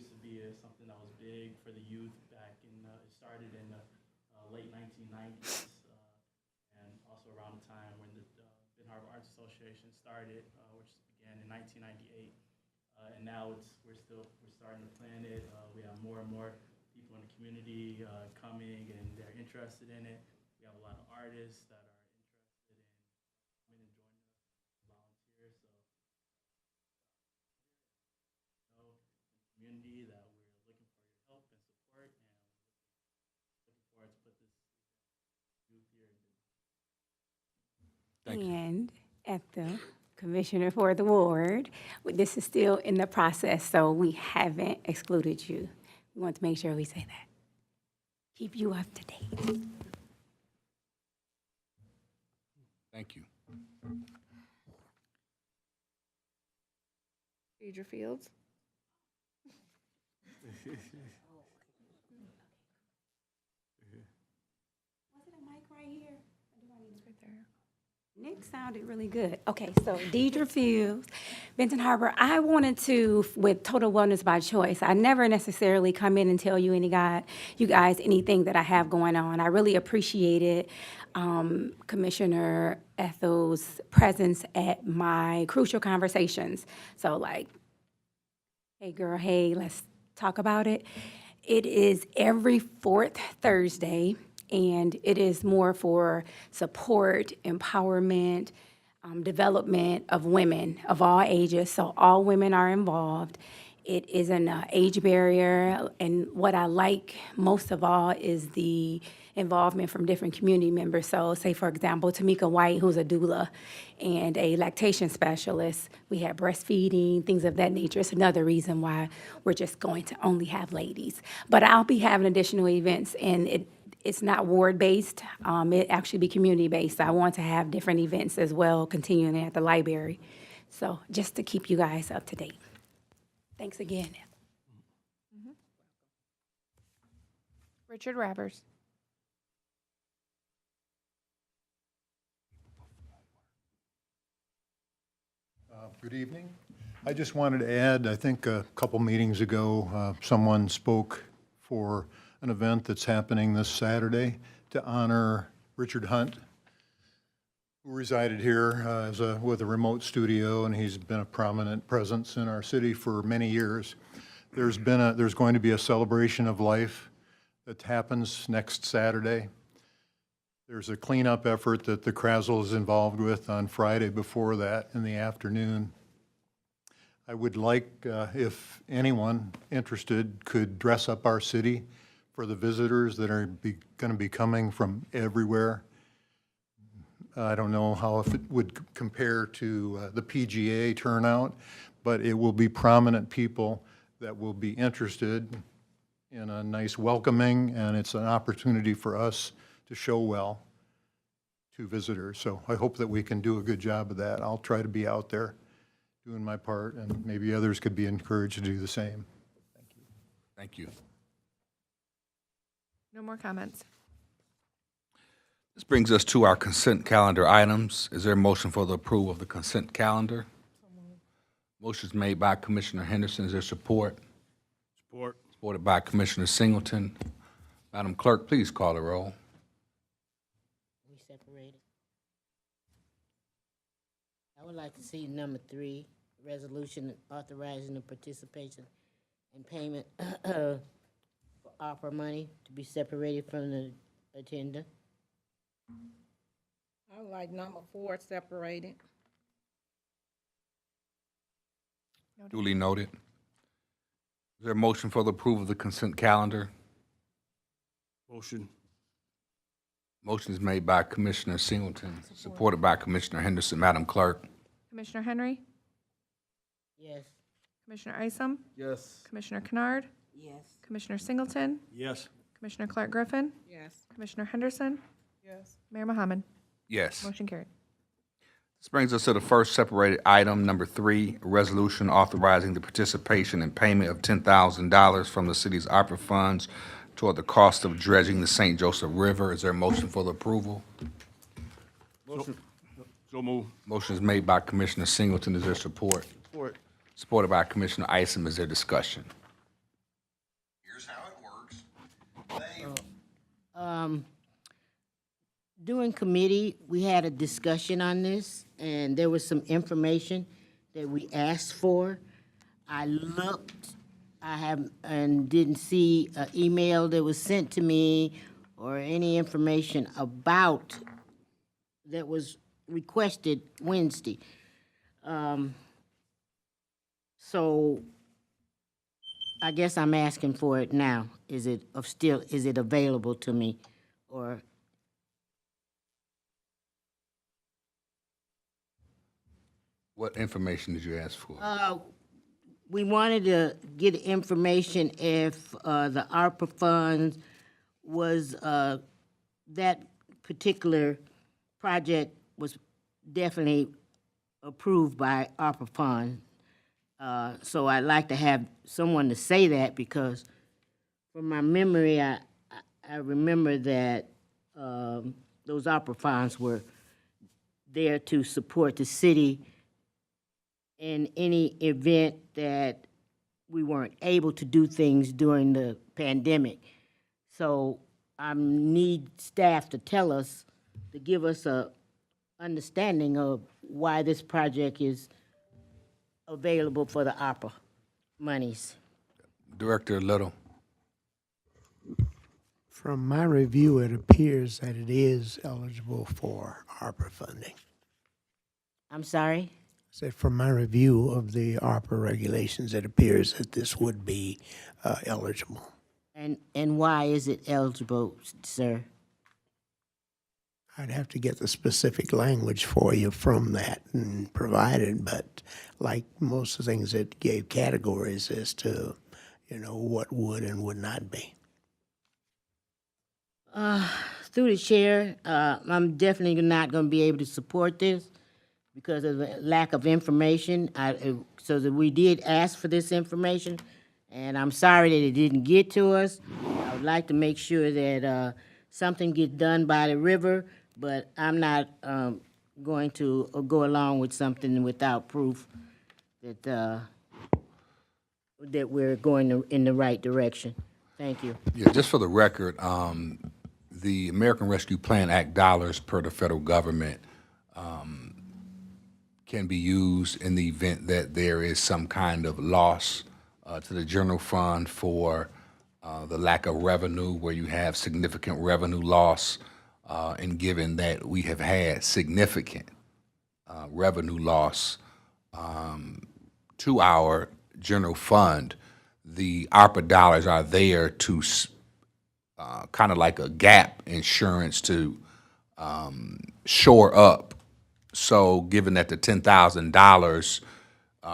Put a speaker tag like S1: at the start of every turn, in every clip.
S1: used to be something that was big for the youth back in, it started in the late 1990s, and also around the time when the Ben Harbor Arts Association started, which began in 1998. And now we're starting to plan it. We have more and more people in the community coming, and they're interested in it. We have a lot of artists that are interested in coming and joining us, volunteers. So, know, in the community that we're looking for your help and support, and looking forward to put this youth here in
S2: Thank you.
S3: And at the Commissioner for the Ward, this is still in the process, so we haven't excluded you. We want to make sure we say that. Keep you up to date.
S2: Thank you.
S4: Deidre Fields.
S3: Was it a mic right here?
S4: It's right there.
S3: Nick sounded really good. Okay, so Deidre Fields, Benton Harbor. I wanted to, with Total Wellness by Choice, I never necessarily come in and tell you guys anything that I have going on. I really appreciated Commissioner Ethel's presence at my crucial conversations. So like, hey girl, hey, let's talk about it. It is every fourth Thursday, and it is more for support, empowerment, development of women of all ages. So all women are involved. It is an age barrier, and what I like most of all is the involvement from different community members. So say, for example, Tamika White, who's a doula and a lactation specialist. We have breastfeeding, things of that nature. It's another reason why we're just going to only have ladies. But I'll be having additional events, and it's not ward-based. It actually be community-based. I want to have different events as well, continuing at the library. So just to keep you guys up to date. Thanks again.
S4: Richard Rappers.
S5: Good evening. I just wanted to add, I think a couple meetings ago, someone spoke for an event that's happening this Saturday to honor Richard Hunt, who resided here with a remote studio, and he's been a prominent presence in our city for many years. There's going to be a celebration of life that happens next Saturday. There's a cleanup effort that the Krazel is involved with on Friday before that in the afternoon. I would like, if anyone interested, could dress up our city for the visitors that are going to be coming from everywhere. I don't know how if it would compare to the PGA turnout, but it will be prominent people that will be interested in a nice welcoming, and it's an opportunity for us to show well to visitors. So I hope that we can do a good job of that. I'll try to be out there doing my part, and maybe others could be encouraged to do the same. Thank you.
S2: Thank you.
S4: No more comments.
S2: This brings us to our consent calendar items. Is there a motion for the approval of the consent calendar? Motion is made by Commissioner Henderson. Is there support?
S6: Support.
S2: Supported by Commissioner Singleton. Madam Clerk, please call the roll.
S7: We separated. I would like to see number 3, resolution authorizing the participation and payment for opera money to be separated from the agenda.
S8: I would like number 4 separated.
S2: Duly noted. Is there a motion for the approval of the consent calendar?
S6: Motion.
S2: Motion is made by Commissioner Singleton, supported by Commissioner Henderson. Madam Clerk.
S4: Commissioner Henry.
S7: Yes.
S4: Commissioner Isom.
S6: Yes.
S4: Commissioner Kennard.
S7: Yes.
S4: Commissioner Singleton.
S6: Yes.
S4: Commissioner Clark Griffin.
S8: Yes.
S4: Commissioner Henderson.
S8: Yes.
S4: Mayor Mohammed.
S2: Yes.
S4: Motion carried.
S2: This brings us to the first separated item, number 3, a resolution authorizing the participation and payment of $10,000 from the city's opera funds toward the cost of dredging the St. Joseph River. Is there a motion for the approval?
S6: Motion. So move.
S2: Motion is made by Commissioner Singleton. Is there support?
S6: Support.
S2: Supported by Commissioner Isom. Is there discussion?
S7: During committee, we had a discussion on this, and there was some information that we asked for. I looked, and didn't see an email that was sent to me or any information about that was requested Wednesday. So I guess I'm asking for it now. Is it available to me, or?
S2: What information did you ask for?
S7: We wanted to get information if the ARPA funds was, that particular project was definitely approved by ARPA fund. So I'd like to have someone to say that, because from my memory, I remember that those ARPA funds were there to support the city in any event that we weren't able to do things during the pandemic. So I need staff to tell us, to give us a understanding of why this project is available for the ARPA monies.
S2: Director Little.
S9: From my review, it appears that it is eligible for ARPA funding.
S7: I'm sorry?
S9: So from my review of the ARPA regulations, it appears that this would be eligible.
S7: And why is it eligible, sir?
S9: I'd have to get the specific language for you from that and provide it, but like most of the things, it gave categories as to, what would and would not be.
S7: Through the chair, I'm definitely not going to be able to support this because of the lack of information. So that we did ask for this information, and I'm sorry that it didn't get to us. I would like to make sure that something gets done by the river, but I'm not going to go along with something without proof that that we're going in the right direction. Thank you.
S2: Yeah, just for the record, the American Rescue Plan Act dollars per the federal government can be used in the event that there is some kind of loss to the general fund for the lack of revenue, where you have significant revenue loss, and given that we have had significant revenue loss to our general fund, the ARPA dollars are there to kind of like a gap insurance to shore up. So given that the $10,000,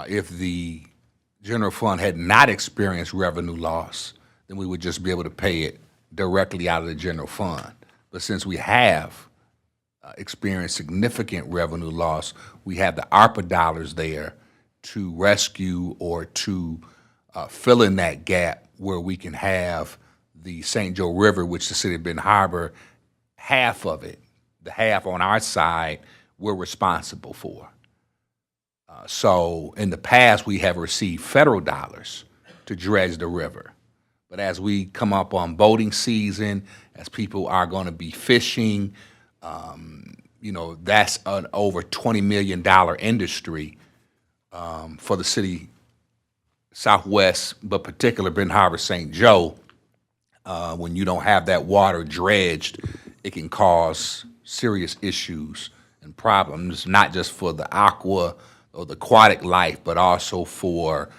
S2: if the general fund had not experienced revenue loss, then we would just be able to pay it directly out of the general fund. But since we have experienced significant revenue loss, we have the ARPA dollars there to rescue or to fill in that gap where we can have the St. Joe River, which the city of Benton Harbor, half of it, the half on our side, we're responsible for. So in the past, we have received federal dollars to dredge the river. But as we come up on boating season, as people are going to be fishing, that's an over $20 million industry for the city Southwest, but particular Benton Harbor, St. Joe. When you don't have that water dredged, it can cause serious issues and problems, not just for the aqua or the aquatic life, but also for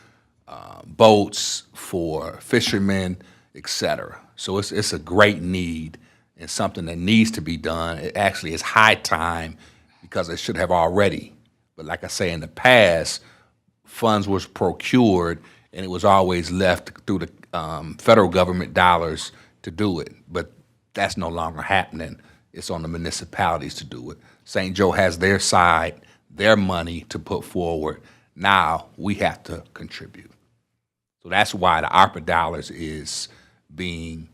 S2: boats, for fishermen, et cetera. So it's a great need and something that needs to be done. It actually is high time because it should have already. But like I say, in the past, funds was procured and it was always left through the federal government dollars to do it. But that's no longer happening. It's on the municipalities to do it. St. Joe has their side, their money to put forward. Now we have to contribute. So that's why the ARPA dollars is being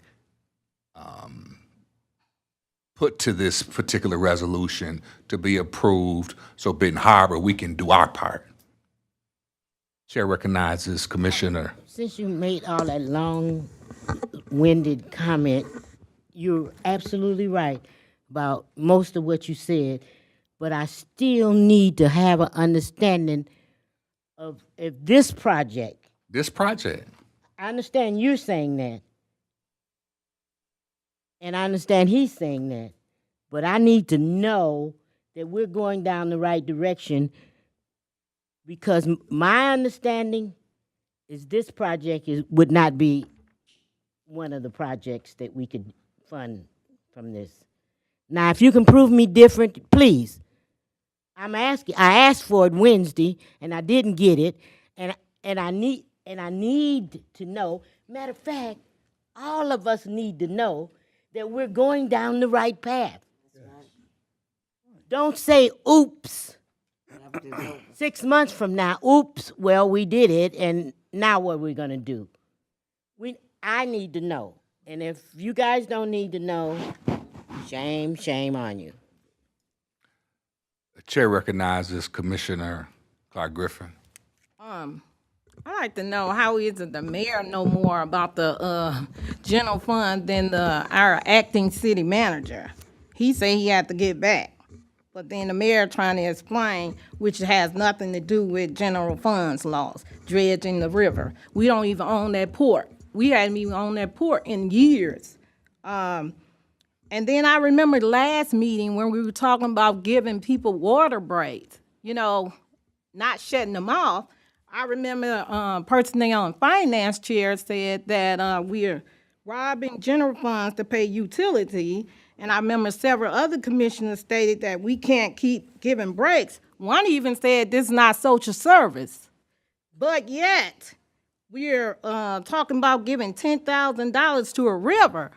S2: put to this particular resolution to be approved so Benton Harbor, we can do our part. Chair recognizes Commissioner.
S7: Since you made all that long-winded comment, you're absolutely right about most of what you said, but I still need to have an understanding of if this project,
S2: This project,
S7: I understand you're saying that, and I understand he's saying that, but I need to know that we're going down the right direction, because my understanding is this project would not be one of the projects that we could fund from this. Now, if you can prove me different, please. I asked for it Wednesday, and I didn't get it, and I need to know. Matter of fact, all of us need to know that we're going down the right path. Don't say, oops. 6 months from now, oops, well, we did it, and now what are we gonna do? I need to know. And if you guys don't need to know, shame on you.
S2: the chair recognizes Commissioner Clark Griffin.
S8: I'd like to know, how is it the mayor know more about the general fund than our acting city manager? He said he had to get back, but then the mayor trying to explain, which has nothing to do with general funds laws, dredging the river. We don't even own that port. We hadn't even owned that port in years. And then I remember the last meeting when we were talking about giving people water breaks, not shutting them off. I remember personnel and finance chair said that we're robbing general funds to pay utility. And I remember several other commissioners stated that we can't keep giving breaks. One even said this is not social service. But yet, we're talking about giving $10,000 to a river.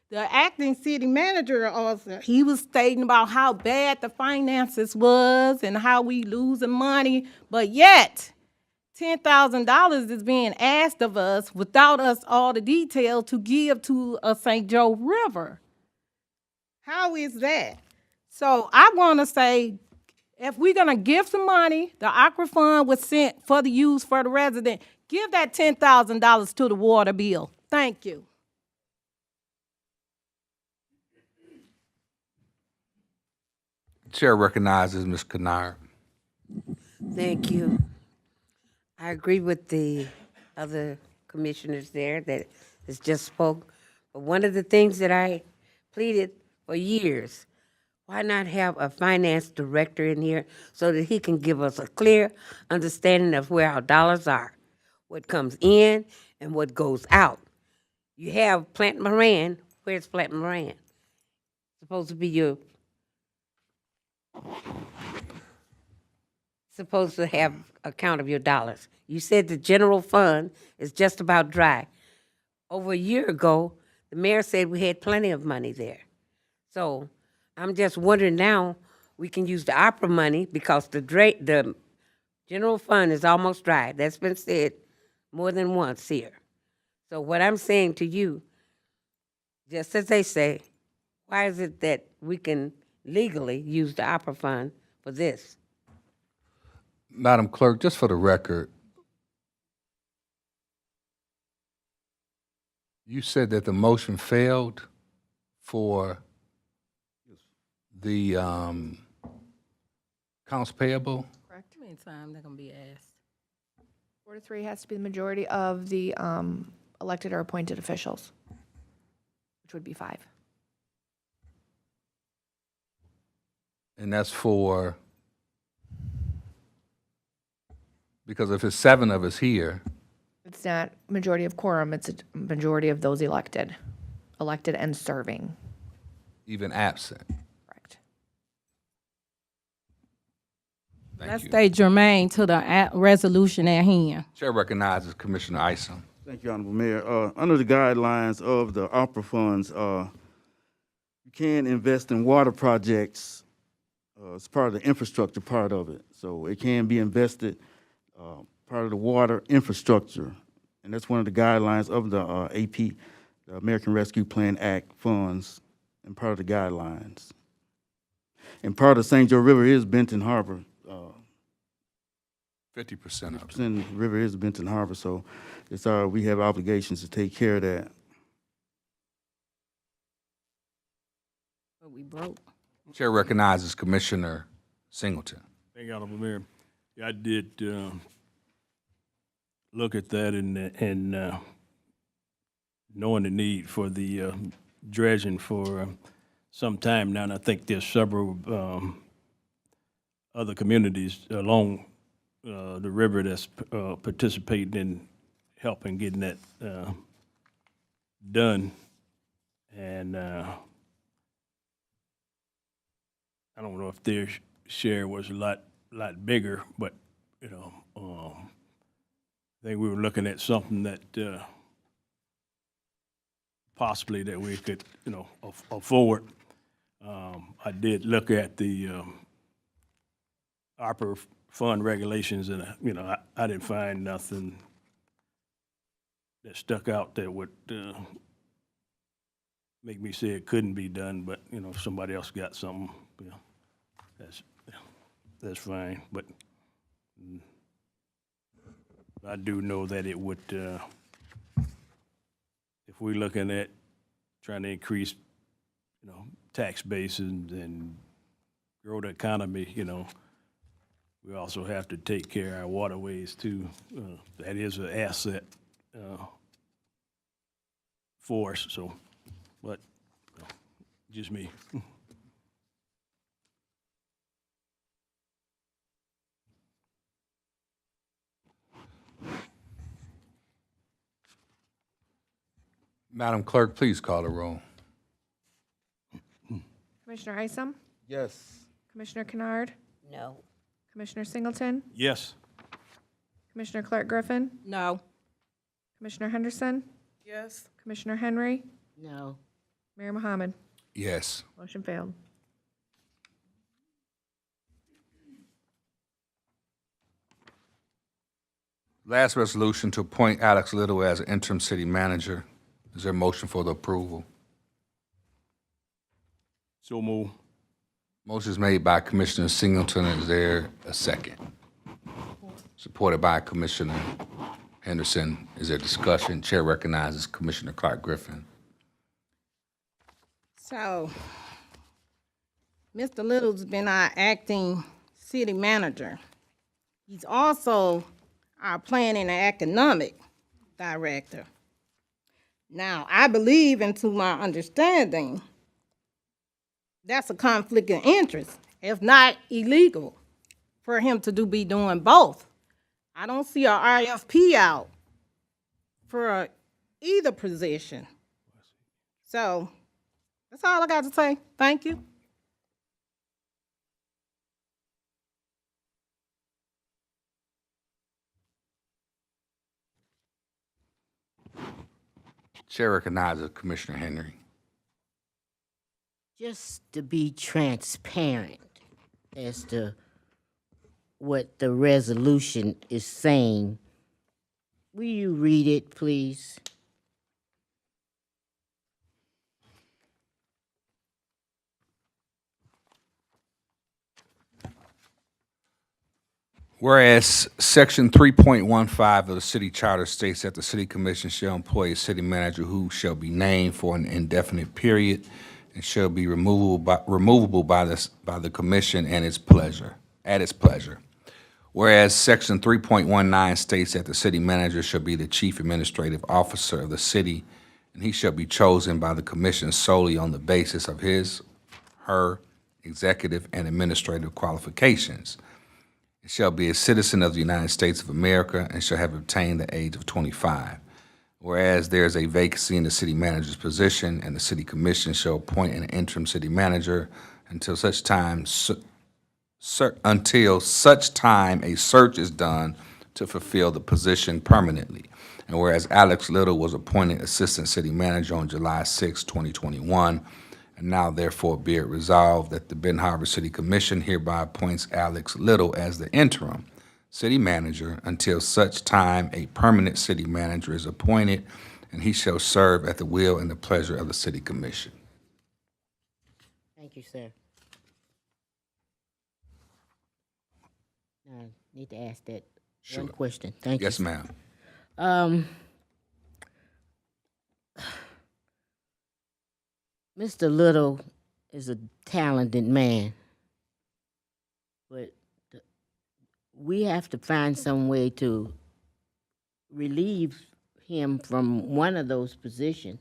S8: The acting city manager also, he was stating about how bad the finances was and how we losing money, but yet $10,000 is being asked of us without us all the details to give to a St. Joe River. How is that? So I want to say, if we're gonna give some money, the Aqua Fund was sent for the use for the resident. Give that $10,000 to the water bill. Thank you.
S2: Chair recognizes Ms. Kennard.
S10: Thank you. I agree with the other commissioners there that has just spoke. But one of the things that I pleaded for years, why not have a finance director in here so that he can give us a clear understanding of where our dollars are, what comes in and what goes out. You have Plant Moran. Where's Plant Moran? Supposed to be supposed to have account of your dollars. You said the general fund is just about dry. Over a year ago, the mayor said we had plenty of money there. So I'm just wondering now, we can use the opera money because the general fund is almost dry. That's been said more than once here. So what I'm saying to you, just as they say, why is it that we can legally use the opera fund for this?
S2: Madam Clerk, just for the record, you said that the motion failed for the accounts payable?
S8: Correct. How many times they're gonna be asked?
S4: 4 to 3 has to be the majority of the elected or appointed officials, which would be 5.
S2: And that's for, because if it's 7 of us here,
S4: It's not majority of quorum, it's a majority of those elected and serving.
S2: even absent.
S4: Correct.
S2: Thank
S8: Let's
S2: you.
S8: stay germane to the resolution at hand.
S2: Chair recognizes Commissioner Isom.
S11: Thank you, Honorable Mayor. Under the guidelines of the opera funds, you can invest in water projects as part of the infrastructure part of it. So it can be invested part of the water infrastructure. And that's one of the guidelines of the AP, the American Rescue Plan Act funds, and part of the guidelines. And part of St. Joe River is Benton Harbor.
S2: 50% of it.
S11: 50% of the river is Benton Harbor, so it's we have obligations to take care of that.
S8: We broke.
S2: Chair recognizes Commissioner Singleton.
S6: Thank you, Honorable Mayor. Yeah, I did look at that and knowing the need for the dredging for some time now, and I think there's several other communities along the river that's participating in helping getting that done. And I don't know if their share was a lot bigger, but, you know, I think we were looking at something that possibly that we could, you know, afford. I did look at the ARPA fund regulations, and, you know, I didn't find nothing that stuck out that would make me say it couldn't be done, but, you know, if somebody else got something, you know, that's fine. But I do know that it would, if we're looking at trying to increase, you know, tax base and grow the economy, you know, we also have to take care of our waterways too. That is an asset for us, so, but, you know, just me.
S2: Madam Clerk, please call the roll.
S4: Commissioner Isom,
S11: Yes.
S4: Commissioner Kennard,
S10: No.
S4: Commissioner Singleton,
S6: Yes.
S4: Commissioner Clark Griffin,
S8: No.
S4: Commissioner Henderson,
S8: Yes.
S4: Commissioner Henry,
S7: No.
S4: Mayor Mohammed.
S2: Yes.
S4: Motion failed.
S2: Last resolution to appoint Alex Little as interim city manager. Is there a motion for the approval?
S6: So move.
S2: Motion is made by Commissioner Singleton. Is there a second? Supported by Commissioner Henderson. Is there discussion? Chair recognizes Commissioner Clark Griffin.
S8: So, Mr. Little's been our acting city manager. He's also our planning and economic director. Now, I believe, and to my understanding, that's a conflict of interest, if not illegal, for him to be doing both. I don't see a RFP out for either position. So, that's all I got to say. Thank you.
S2: Chair recognizes Commissioner Henry.
S7: Just to be transparent as to what the resolution is saying, will you read it, please?
S2: Whereas Section 3.15 of the city charter states that the city commission shall employ a city manager who shall be named for an indefinite period and shall be removable by the commission at its pleasure. Whereas Section 3.19 states that the city manager shall be the chief administrative officer of the city, and he shall be chosen by the commission solely on the basis of her executive and administrative qualifications. It shall be a citizen of the United States of America and shall have obtained the age of 25. Whereas there is a vacancy in the city manager's position, and the city commission shall appoint an interim city manager until such time a search is done to fulfill the position permanently. And whereas Alex Little was appointed assistant city manager on July 6, 2021, and now therefore be it resolved that the Benton Harbor City Commission hereby appoints Alex Little as the interim city manager until such time a permanent city manager is appointed, and he shall serve at the will and the pleasure of the city commission.
S7: Thank you, sir. I need to ask that
S2: Sure.
S7: one question. Thank you.
S2: Yes, ma'am.
S7: Mr. Little is a talented man. But we have to find some way to relieve him from one of those positions.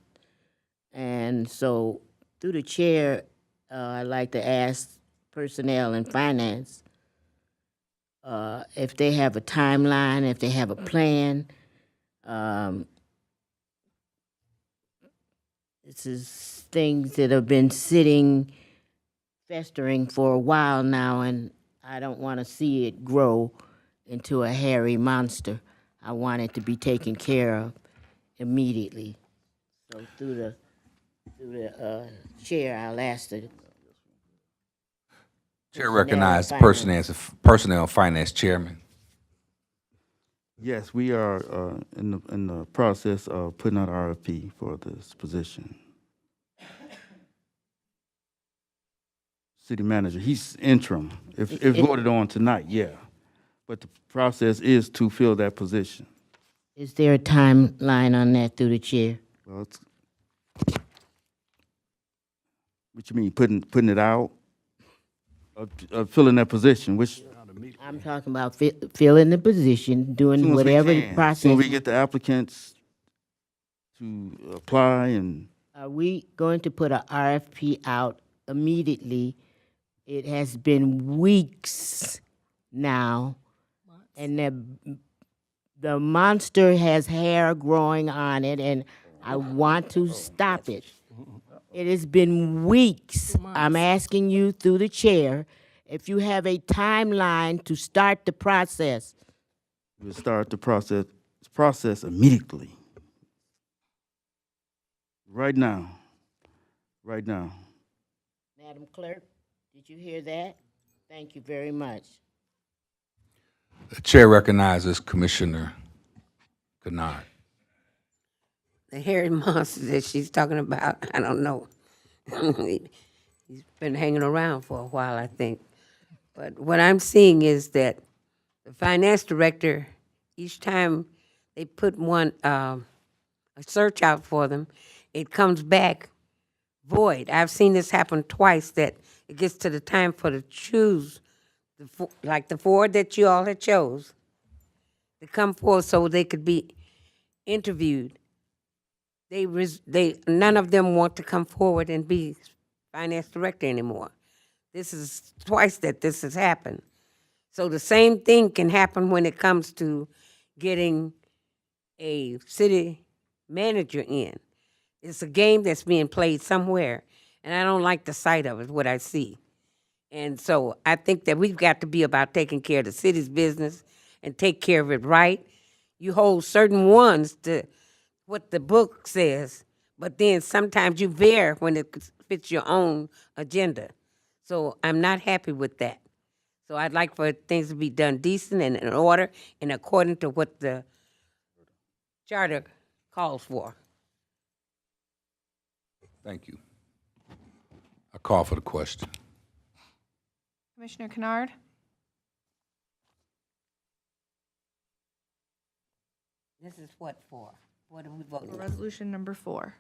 S7: And so, through the chair, I'd like to ask Personnel and Finance if they have a timeline, if they have a plan. This is things that have been sitting, festering for a while now, and I don't want to see it grow into a hairy monster. I want it to be taken care of immediately. So through the chair, I'll ask the
S2: Chair recognizes
S7: Finance.
S2: Personnel and Finance Chairman.
S11: Yes, we are in the process of putting out RFP for this position. City manager, he's interim. If voted on tonight, yeah. But the process is to fill that position.
S7: Is there a timeline on that through the chair?
S11: Well, it's, what you mean, putting it out? Of filling that position, which
S7: I'm talking about filling the position, doing whatever the
S11: Soon
S7: process.
S11: we get the applicants to apply and
S7: Are we going to put a RFP out immediately? It has been weeks now, and the monster has hair growing on it, and I want to stop it. It has been weeks. I'm asking you through the chair if you have a timeline to start the process.
S11: we'll start the process immediately. Right now.
S7: Madam Clerk, did you hear that? Thank you very much.
S2: The chair recognizes Commissioner Kennard.
S10: The hairy monster that she's talking about, I don't know. He's been hanging around for a while, I think. But what I'm seeing is that the finance director, each time they put a search out for them, it comes back void. I've seen this happen twice, that it gets to the time for to choose, like the four that you all had chose, to come forward so they could be interviewed. None of them want to come forward and be finance director anymore. This is twice that this has happened. So the same thing can happen when it comes to getting a city manager in. It's a game that's being played somewhere, and I don't like the sight of it, what I see. And so I think that we've got to be about taking care of the city's business and take care of it right. You hold certain ones to what the book says, but then sometimes you veer when it fits your own agenda. So I'm not happy with that. So I'd like for things to be done decent and in order and according to what the charter calls for.
S2: Thank you. I call for the question.
S4: Commissioner Kennard?
S10: This is what for? What are we voting on?
S4: Resolution number 4.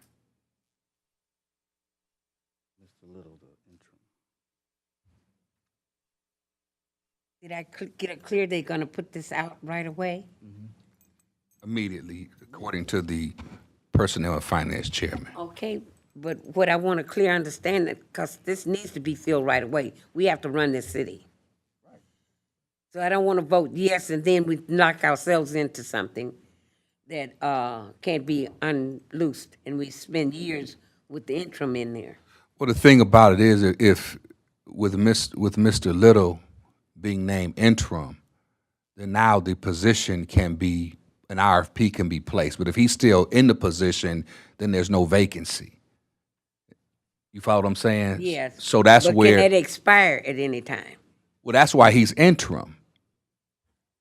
S11: Mr. Little, the interim.
S10: Did I get it clear they're gonna put this out right away?
S2: Immediately, according to the Personnel and Finance Chairman.
S10: Okay, but what I want a clear understanding, because this needs to be filled right away. We have to run this city. So I don't want to vote yes and then we knock ourselves into something that can't be unloosed, and we spend years with the interim in there.
S2: Well, the thing about it is, if with Mr. Little being named interim, then now the position can be, an RFP can be placed. But if he's still in the position, then there's no vacancy. You follow what I'm saying?
S10: Yes.
S2: So that's
S10: but
S2: where.
S10: Can it expire at any time?
S2: Well, that's why he's interim,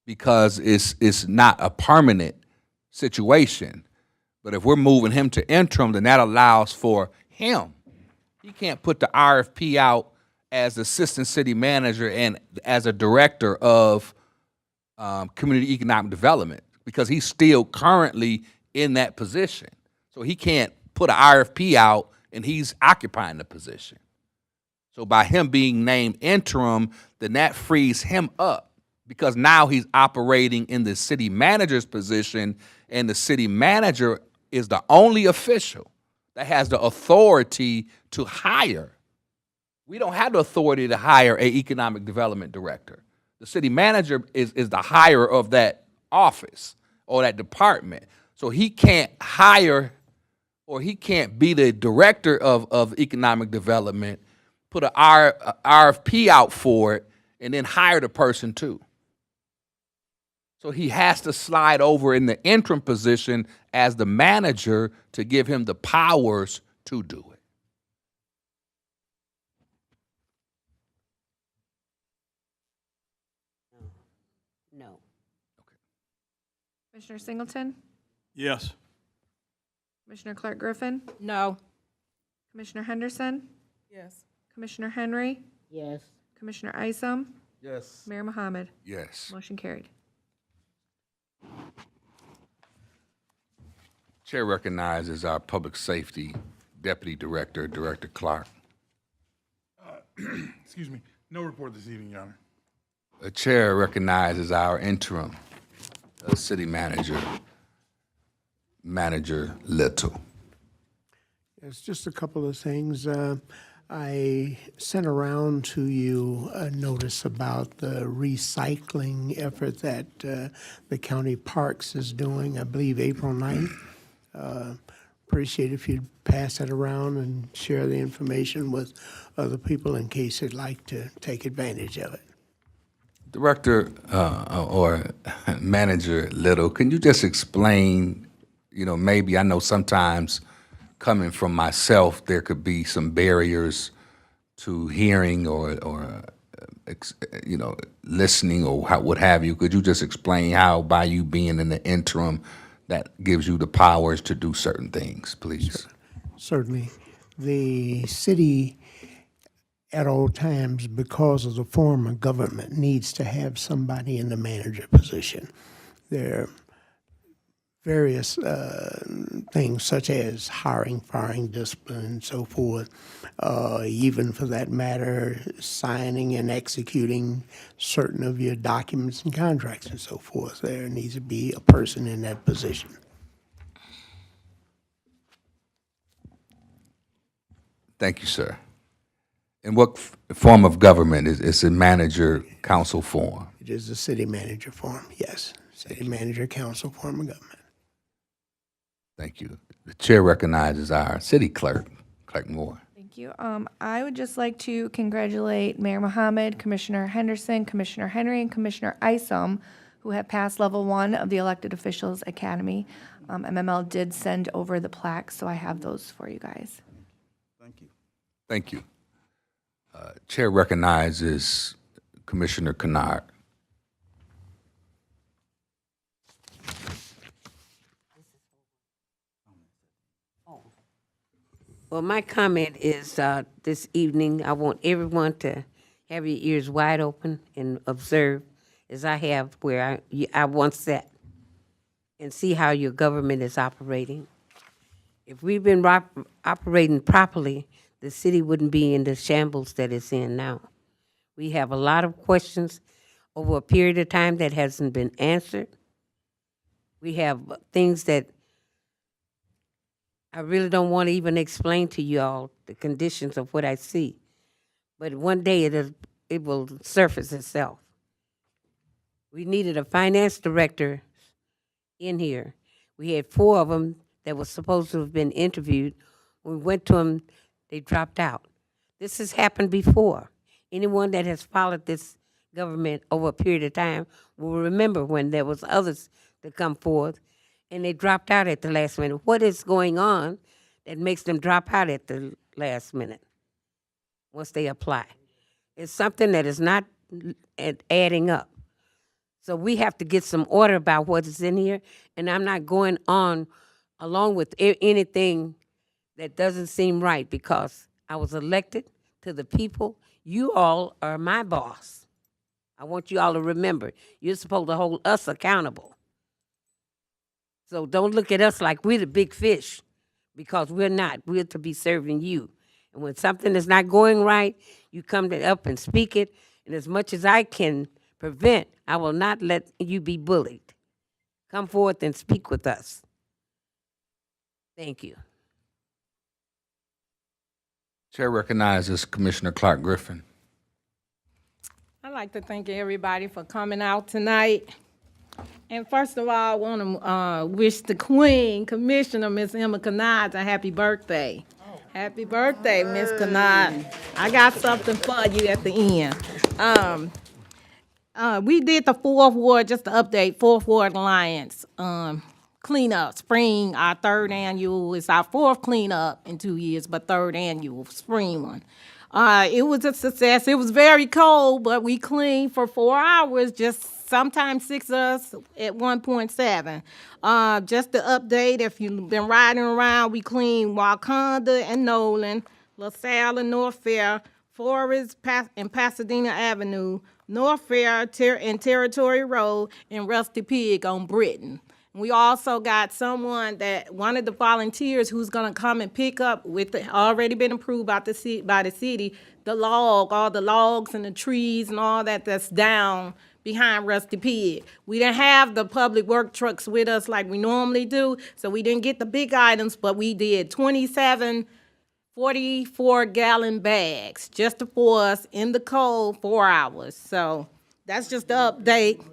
S2: because it's not a permanent situation. But if we're moving him to interim, then that allows for him. He can't put the RFP out as assistant city manager and as a director of community economic development, because he's still currently in that position. So he can't put an RFP out and he's occupying the position. So by him being named interim, then that frees him up because now he's operating in the city manager's position, and the city manager is the only official that has the authority to hire. We don't have the authority to hire an economic development director. The city manager is the hirer of that office or that department. So he can't hire or he can't be the director of economic development, put a RFP out for it, and then hire the person too. So he has to slide over in the interim position as the manager to give him the powers to do it.
S10: No.
S4: Commissioner Singleton,
S6: Yes.
S4: Commissioner Clark Griffin,
S8: No.
S4: Commissioner Henderson,
S8: Yes.
S4: Commissioner Henry,
S7: Yes.
S4: Commissioner Isom,
S11: Yes.
S4: Mayor Mohammed.
S2: Yes.
S4: Motion carried.
S2: Chair recognizes our Public Safety Deputy Director, Director Clark.
S12: Excuse me, no report this evening, Your Honor.
S2: The chair recognizes our interim city manager, Manager Little.
S9: It's just a couple of things. I sent around to you a notice about the recycling effort that the county parks is doing, I believe April 9th. Appreciate if you'd pass that around and share the information with other people in case they'd like to take advantage of it.
S2: Director or Manager Little, can you just explain, maybe I know sometimes coming from myself, there could be some barriers to hearing or listening or what have you. Could you just explain how by you being in the interim, that gives you the powers to do certain things, please?
S9: Certainly. The city at all times, because of the form of government, needs to have somebody in the manager position. There are various things such as hiring, firing, discipline, and so forth. Even for that matter, signing and executing certain of your documents and contracts and so forth. There needs to be a person in that position.
S2: Thank you, sir. In what form of government is a manager council form?
S9: It is the city manager form, yes. City manager council form of government.
S2: Thank you. The chair recognizes our city clerk, Clerk Moore.
S4: Thank you. I would just like to congratulate Mayor Mohammed, Commissioner Henderson, Commissioner Henry, and Commissioner Isom, who have passed level 1 of the Elected Officials Academy. MML did send over the plaques, so I have those for you guys.
S11: Thank you.
S2: Thank you. Chair recognizes Commissioner Kennard.
S10: Well, my comment is this evening, I want everyone to have your ears wide open and observe, as I have where I once sat, and see how your government is operating. If we've been operating properly, the city wouldn't be in the shambles that it's in now. We have a lot of questions over a period of time that hasn't been answered. We have things that I really don't want to even explain to you all the conditions of what I see. But one day it will surface itself. We needed a finance director in here. We had 4 of them that were supposed to have been interviewed. When we went to them, they dropped out. This has happened before. Anyone that has followed this government over a period of time will remember when there was others that come forth and they dropped out at the last minute. What is going on that makes them drop out at the last minute once they apply? It's something that is not adding up. So we have to get some order about what is in here, and I'm not going on along with anything that doesn't seem right because I was elected to the people. You all are my boss. I want you all to remember, you're supposed to hold us accountable. So don't look at us like we're the big fish, because we're not. We're to be serving you. And when something is not going right, you come up and speak it. And as much as I can prevent, I will not let you be bullied. Come forth and speak with us. Thank you.
S2: Chair recognizes Commissioner Clark Griffin.
S8: I'd like to thank everybody for coming out tonight. And first of all, I want to wish the Queen, Commissioner Miss Emma Kanad, a happy birthday. Happy birthday, Miss Kanad. I got something for you at the end. We did the Fourth Ward, just to update, Fourth Ward Alliance cleanup, spring, our third annual. It's our fourth cleanup in 2 years, but third annual, spring one. It was a success. It was very cold, but we cleaned for 4 hours, just sometimes 6 of us at 1.7. Just to update, if you've been riding around, we cleaned Wakanda and Nolan, LaSalle and North Fair, Forest and Pasadena Avenue, North Fair and Territory Road, and Rusty Pig on Britain. We also got one of the volunteers who's gonna come and pick up already been approved by the city, all the logs and the trees and all that's down behind Rusty Pig. We didn't have the public work trucks with us like we normally do, so we didn't get the big items, but we did 27 44-gallon bags just for us in the cold 4 hours. So that's just the update.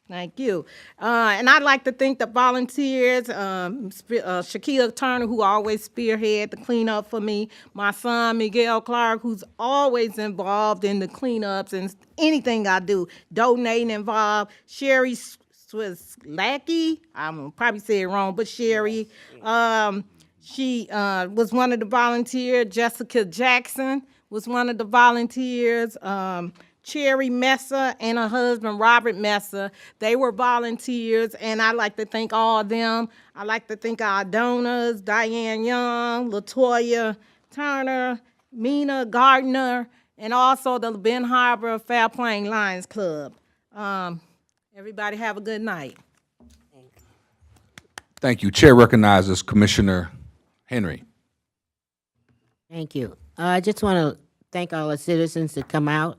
S8: Thank you. And I'd like to thank the volunteers, Shaquille Turner, who always spearhead the cleanup for me, my son, Miguel Clark, who's always involved in the cleanups and anything I do, donating involved, Sherry Swislacki, I'm gonna probably say it wrong, but Sherry, she was one of the volunteers. Jessica Jackson was one of the volunteers. Cherry Mesa and her husband, Robert Mesa, they were volunteers, and I'd like to thank all of them. I'd like to thank our donors, Diane Young, LaToya Turner, Mina Gardner, and also the Ben Harbor Fair Plain Lions Club. Everybody have a good night.
S2: Thank you. Chair recognizes Commissioner Henry.
S7: Thank you. I just want to thank all the citizens that come out.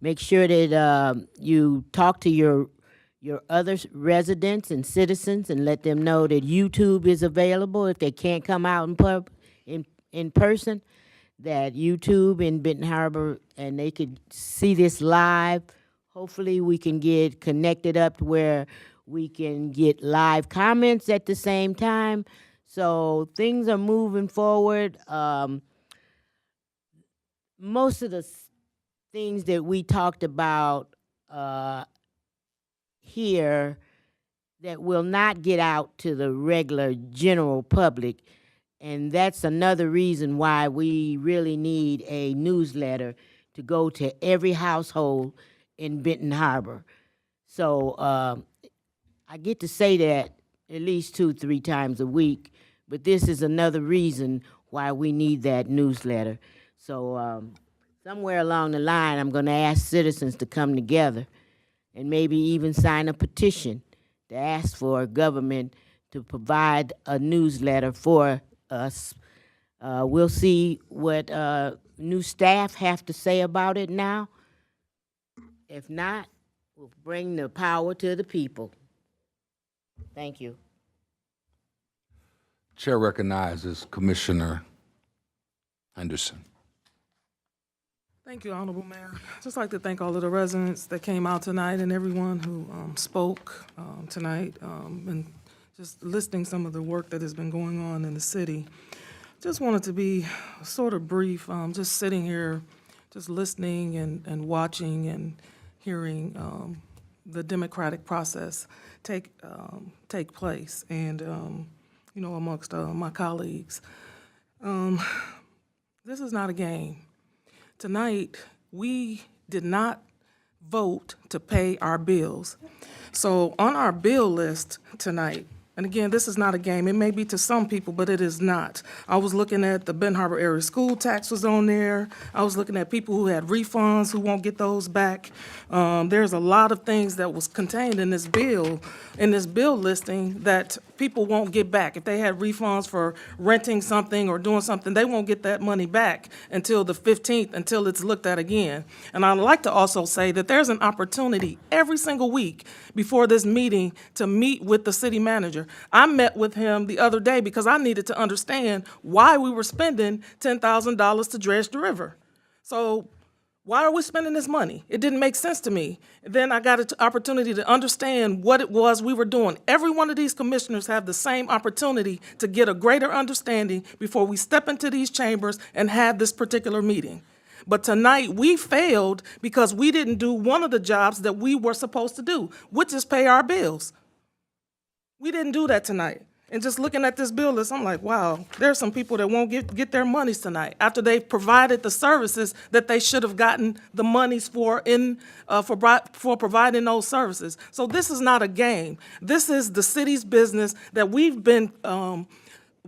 S7: Make sure that you talk to your other residents and citizens and let them know that YouTube is available if they can't come out in person, that YouTube in Benton Harbor, and they could see this live. Hopefully we can get connected up to where we can get live comments at the same time. So things are moving forward. Most of the things that we talked about here that will not get out to the regular general public, and that's another reason why we really need a newsletter to go to every household in Benton Harbor. So I get to say that at least 2-3 times a week, but this is another reason why we need that newsletter. So somewhere along the line, I'm going to ask citizens to come together and maybe even sign a petition to ask for government to provide a newsletter for us. We'll see what new staff have to say about it now. If not, we'll bring the power to the people. Thank you.
S2: Chair recognizes Commissioner Henderson.
S13: Thank you, Honorable Mayor. I'd just like to thank all of the residents that came out tonight and everyone who spoke tonight and just listing some of the work that has been going on in the city. Just wanted to be sort of brief, just sitting here, just listening and watching and hearing the democratic process take place, and you know, amongst my colleagues. This is not a game. Tonight, we did not vote to pay our bills. So on our bill list tonight, and again, this is not a game. It may be to some people, but it is not. I was looking at the Benton Harbor area school tax was on there. I was looking at people who had refunds who won't get those back. There's a lot of things that was contained in this bill listing that people won't get back. If they had refunds for renting something or doing something, they won't get that money back until the 15th, until it's looked at again. And I'd like to also say that there's an opportunity every single week before this meeting to meet with the city manager. I met with him the other day because I needed to understand why we were spending $10,000 to dredge the river. So why are we spending this money? It didn't make sense to me. Then I got an opportunity to understand what it was we were doing. Every one of these commissioners have the same opportunity to get a greater understanding before we step into these chambers and have this particular meeting. But tonight, we failed because we didn't do one of the jobs that we were supposed to do, which is pay our bills. We didn't do that tonight. And just looking at this bill list, I'm like, wow, there's some people that won't get their monies tonight after they've provided the services that they should have gotten the monies for for providing those services. So this is not a game. This is the city's business that we've been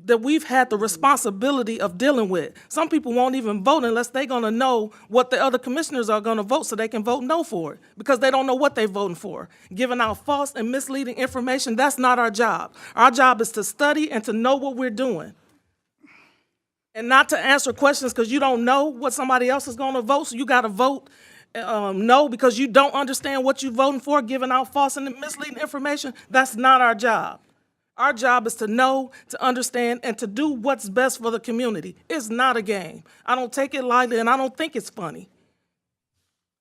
S13: that we've had the responsibility of dealing with. Some people won't even vote unless they're gonna know what the other commissioners are gonna vote so they can vote no for it, because they don't know what they're voting for. Giving out false and misleading information, that's not our job. Our job is to study and to know what we're doing. And not to answer questions because you don't know what somebody else is gonna vote, so you gotta vote no because you don't understand what you're voting for, giving out false and misleading information. That's not our job. Our job is to know, to understand, and to do what's best for the community. It's not a game. I don't take it lightly, and I don't think it's funny.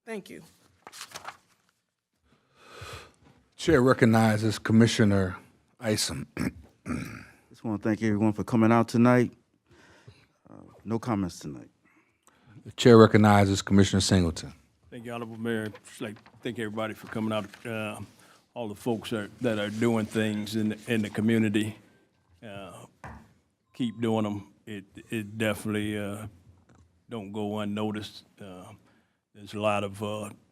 S13: Thank you.
S2: Chair recognizes Commissioner Isom.
S11: Just want to thank everyone for coming out tonight. No comments tonight.
S2: The chair recognizes Commissioner Singleton.
S6: Thank you, Honorable Mayor. Just like thank everybody for coming out. All the folks that are doing things in the community. Keep doing them. It definitely don't go unnoticed. There's a lot of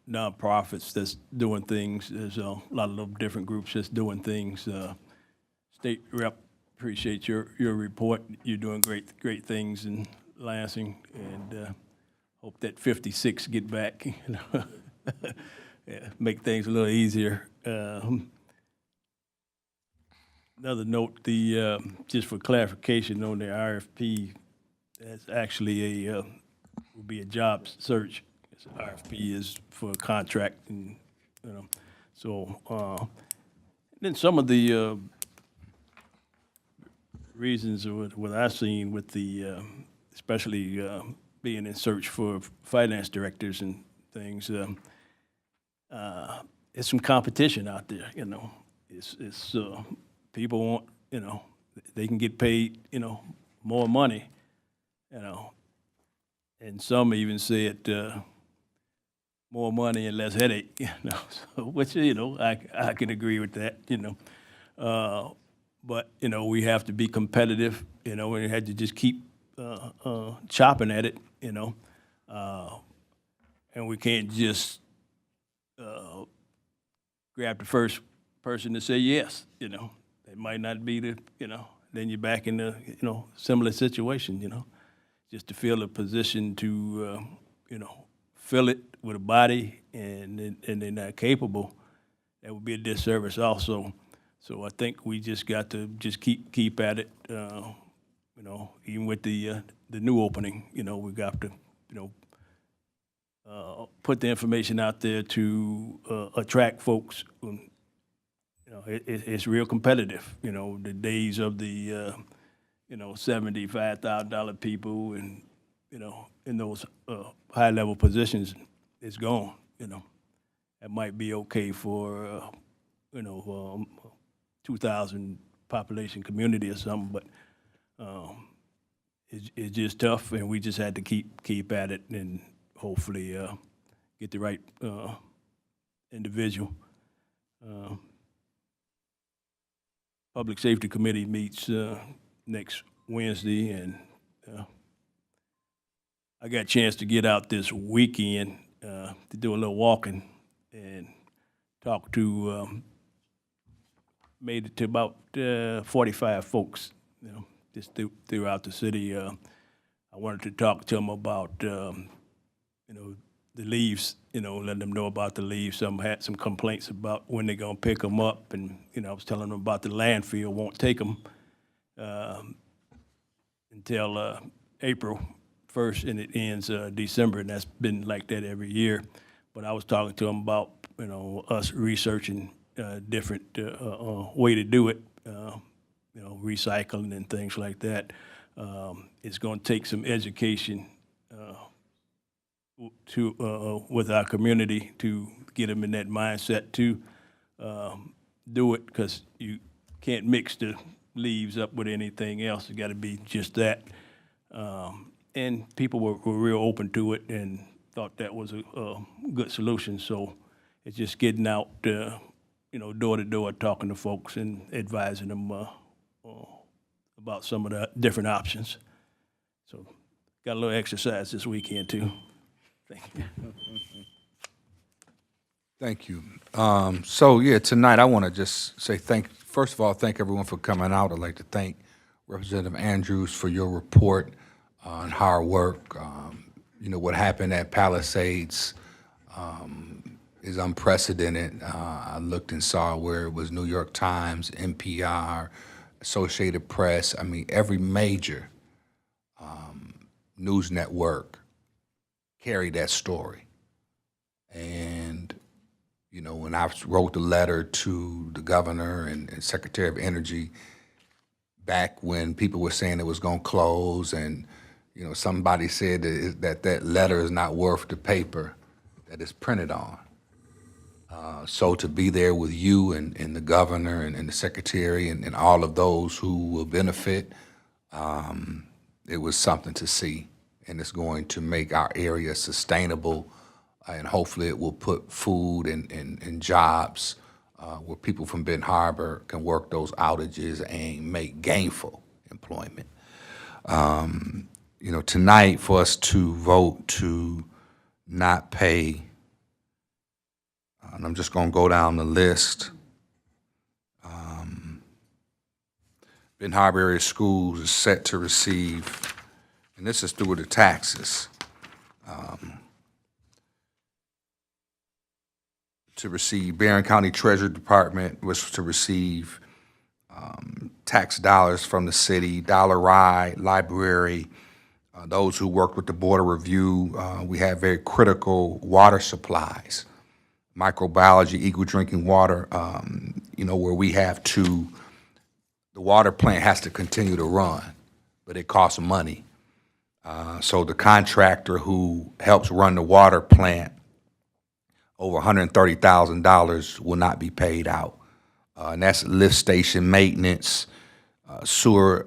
S6: nonprofits that's doing things. There's a lot of little different groups that's doing things. State Rep, appreciate your report. You're doing great things in Lansing, and hope that 56 get back. Yeah, make things a little easier. Another note, just for clarification on the RFP, that's actually will be a job search. RFP is for a contract, and so then some of the reasons what I've seen with the especially being in search for finance directors and things. It's some competition out there, It's people want, they can get paid, more money, and some even said more money and less headache, so, which I can agree with that, but we have to be competitive, we have to just keep chopping at it, and we can't just grab the first person to say yes, It might not be the, then you're back in the, similar situation, just to feel a position to, fill it with a body and they're not capable, that would be a disservice also. So I think we just got to just keep at it, even with the new opening, we got to, put the information out there to attract folks. It's real competitive. The days of the $75,000 people and in those high-level positions is gone. That might be okay for 2,000 population community or something, but it's just tough, and we just had to keep at it and hopefully get the right individual. Public Safety Committee meets next Wednesday, and I got a chance to get out this weekend to do a little walking and talk to, made it to about 45 folks, just throughout the city. I wanted to talk to them about, the leaves, letting them know about the leaves. Some had some complaints about when they're gonna pick them up, and, I was telling them about the landfill won't take them until April 1st, and it ends December, and that's been like that every year. But I was talking to them about, us researching different way to do it, recycling and things like that. It's gonna take some education with our community to get them in that mindset to do it, because you can't mix the leaves up with anything else. It got to be just that. And people were real open to it and thought that was a good solution. So it's just getting out, door to door, talking to folks and advising them about some of the different options. So got a little exercise this weekend too. Thank you.
S2: Thank you. So yeah, tonight I want to just say first of all, thank everyone for coming out. I'd like to thank Representative Andrews for your report on hard work. What happened at Palisades is unprecedented. I looked and saw where it was New York Times, NPR, Associated Press. I mean, every major news network carried that story. And, when I wrote the letter to the governor and Secretary of Energy back when people were saying it was going to close, and, somebody said that letter is not worth the paper that it's printed on. So to be there with you and the governor and the secretary and all of those who will benefit, it was something to see. And it's going to make our area sustainable, and hopefully it will put food and jobs where people from Benton Harbor can work those outages and make gainful employment. Tonight for us to vote to not pay, and I'm just going to go down the list. Benton Harbor area schools is set to receive, and this is through the taxes, to receive, Barron County Treasury Department was to receive tax dollars from the city, Dollar Rye, Library, those who worked with the Board of Review. We have very critical water supplies, microbiology, equal drinking water, where we have to, the water plant has to continue to run, but it costs money. So the contractor who helps run the water plant, over $130,000 will not be paid out. And that's lift station maintenance, sewer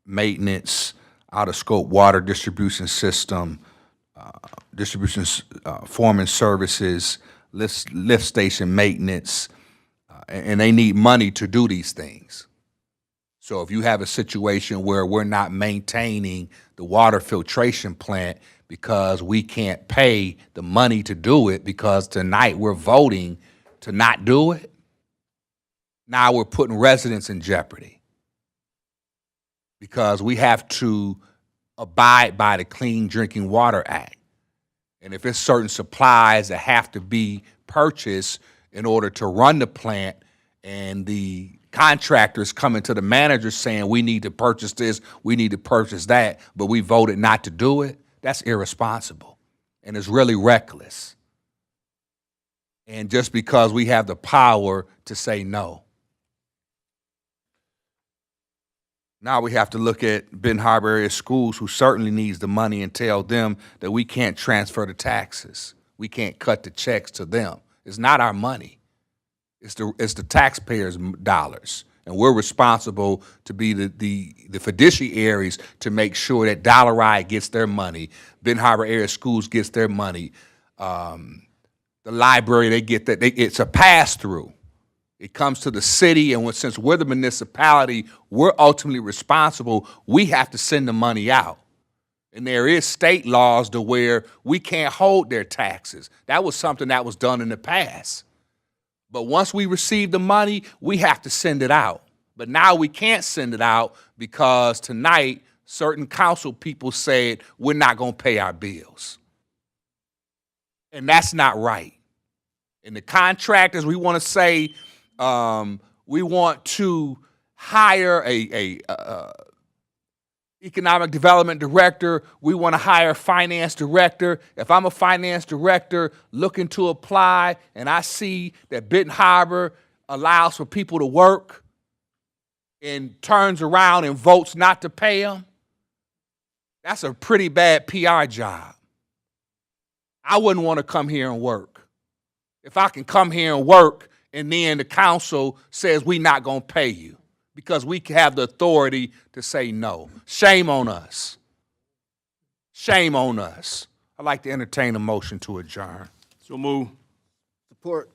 S2: maintenance, out-of-scope water distribution system, foreman services, lift station maintenance, and they need money to do these things. So if you have a situation where we're not maintaining the water filtration plant because we can't pay the money to do it, because tonight we're voting to not do it, now we're putting residents in jeopardy, because we have to abide by the Clean Drinking Water Act. And if it's certain supplies that have to be purchased in order to run the plant, and the contractors coming to the manager saying, we need to purchase this, we need to purchase that, but we voted not to do it, that's irresponsible. And it's really reckless. And just because we have the power to say no. Now we have to look at Benton Harbor area schools, who certainly needs the money, and tell them that we can't transfer the taxes. We can't cut the checks to them. It's not our money. It's the taxpayers' dollars. And we're responsible to be the fiduciaries to make sure that Dollar Rye gets their money, Benton Harbor area schools gets their money, the library, they get that. It's a pass-through. It comes to the city, and since we're the municipality, we're ultimately responsible. We have to send the money out. And there is state laws to where we can't hold their taxes. That was something that was done in the past. But once we receive the money, we have to send it out. But now we can't send it out because tonight certain council people said we're not going to pay our bills. And that's not right. In the contractors, we want to say, we want to hire a economic development director. We want to hire a finance director. If I'm a finance director looking to apply and I see that Benton Harbor allows for people to work and turns around and votes not to pay them, that's a pretty bad PR job. I wouldn't want to come here and work. If I can come here and work and then the council says we're not going to pay you because we have the authority to say no. Shame on us. Shame on us. I'd like to entertain a motion to adjourn.
S6: So move.
S11: Support.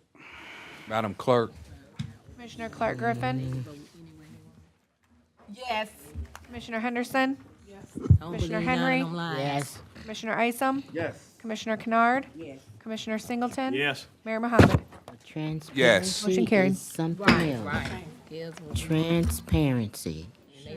S2: Madam Clerk.
S4: Commissioner Clark Griffin?
S8: Yes.
S4: Commissioner Henderson?
S8: Don't
S4: Commissioner
S8: believe none of
S4: Henry?
S8: them lies.
S7: Yes.
S4: Commissioner Isom?
S11: Yes.
S4: Commissioner Kennard? Yes. Commissioner Singleton?
S6: Yes.
S4: Mayor Mohammed?
S7: Transparency
S2: Yes.
S4: Motion carried.
S7: is something else.
S8: Here's what-
S7: Transparency.